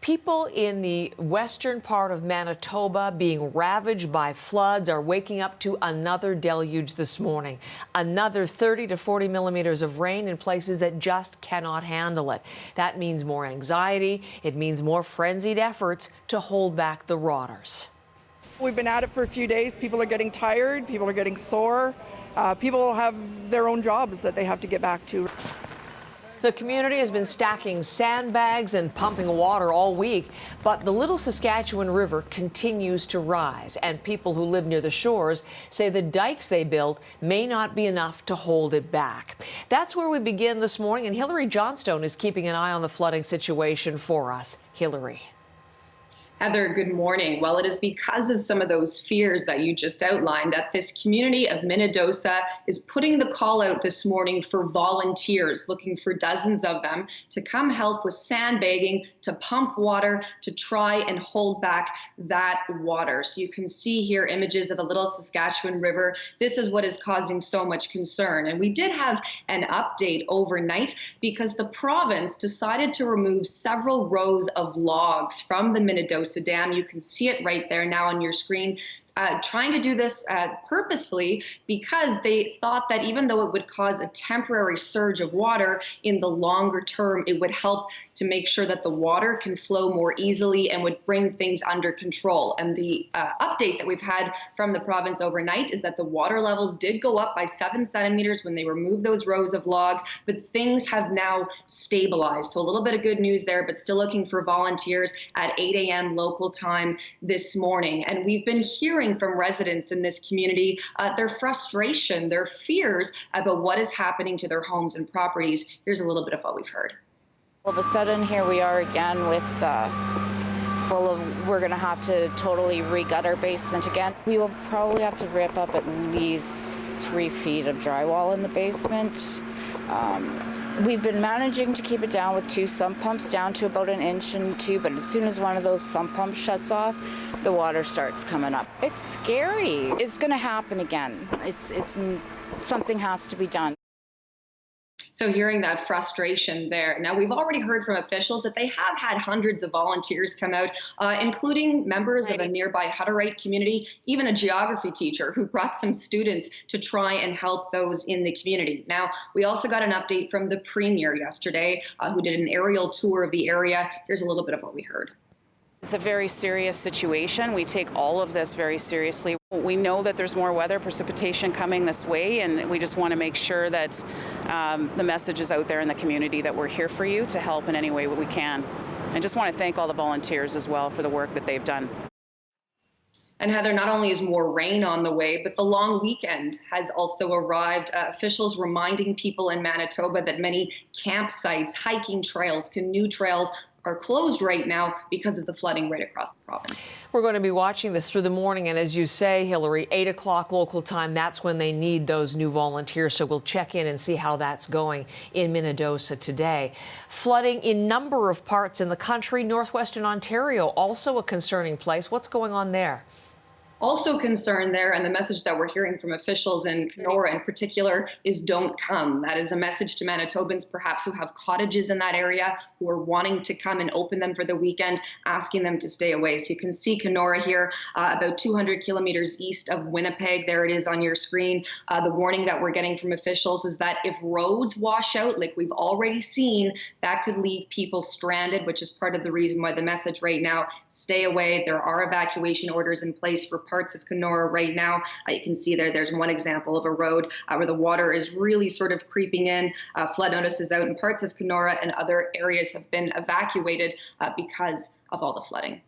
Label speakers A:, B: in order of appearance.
A: People in the western part of Manitoba being ravaged by floods are waking up to another deluge this morning. Another 30 to 40 millimeters of rain in places that just cannot handle it. That means more anxiety. It means more frenzied efforts to hold back the waters.
B: We've been at it for a few days. People are getting tired. People are getting sore. People have their own jobs that they have to get back to.
A: The community has been stacking sandbags and pumping water all week, but the Little Saskatchewan River continues to rise, and people who live near the shores say the dikes they built may not be enough to hold it back. That's where we begin this morning, and Hilary Johnstone is keeping an eye on the flooding situation for us. Hilary.
C: Heather, good morning. Well, it is because of some of those fears that you just outlined that this community of Minnedosa is putting the call out this morning for volunteers, looking for dozens of them to come help with sandbagging, to pump water, to try and hold back that water. So you can see here images of the Little Saskatchewan River. This is what is causing so much concern. And we did have an update overnight because the province decided to remove several rows of logs from the Minnedosa Dam. You can see it right there now on your screen. Trying to do this purposefully because they thought that even though it would cause a temporary surge of water, in the longer term, it would help to make sure that the water can flow more easily and would bring things under control. And the update that we've had from the province overnight is that the water levels did go up by 7 centimeters when they removed those rows of logs, but things have now stabilized. So a little bit of good news there, but still looking for volunteers at 8 a.m. local time this morning. And we've been hearing from residents in this community, their frustration, their fears about what is happening to their homes and properties. Here's a little bit of what we've heard.
D: All of a sudden, here we are again with we're going to have to totally re-gut our basement again. We will probably have to rip up at least 3 feet of drywall in the basement. We've been managing to keep it down with 2 sump pumps down to about 1 inch and 2, but as soon as one of those sump pumps shuts off, the water starts coming up. It's scary. It's going to happen again. It's something has to be done.
C: So hearing that frustration there. Now, we've already heard from officials that they have had hundreds of volunteers come out, including members of a nearby Hutterite community, even a geography teacher who brought some students to try and help those in the community. Now, we also got an update from the Premier yesterday, who did an aerial tour of the area. Here's a little bit of what we heard.
E: It's a very serious situation. We take all of this very seriously. We know that there's more weather precipitation coming this way, and we just want to make sure that the message is out there in the community that we're here for you to help in any way we can. I just want to thank all the volunteers as well for the work that they've done.
C: And Heather, not only is more rain on the way, but the long weekend has also arrived. Officials reminding people in Manitoba that many campsites, hiking trails, canoe trails are closed right now because of the flooding right across the province.
A: We're going to be watching this through the morning, and as you say, Hilary, 8 o'clock local time, that's when they need those new volunteers, so we'll check in and see how that's going in Minnedosa today. Flooding in a number of parts in the country. Northwestern Ontario, also a concerning place. What's going on there?
C: Also concerned there, and the message that we're hearing from officials in Kenora in particular is don't come. That is a message to Manitobans perhaps who have cottages in that area, who are wanting to come and open them for the weekend, asking them to stay away. So you can see Kenora here, about 200 kilometers east of Winnipeg. There it is on your screen. The warning that we're getting from officials is that if roads wash out, like we've already seen, that could leave people stranded, which is part of the reason why the message right now, stay away. There are evacuation orders in place for parts of Kenora right now. You can see there's one example of a road where the water is really sort of creeping in. Flood notices out in parts of Kenora, and other areas have been evacuated because of all the flooding.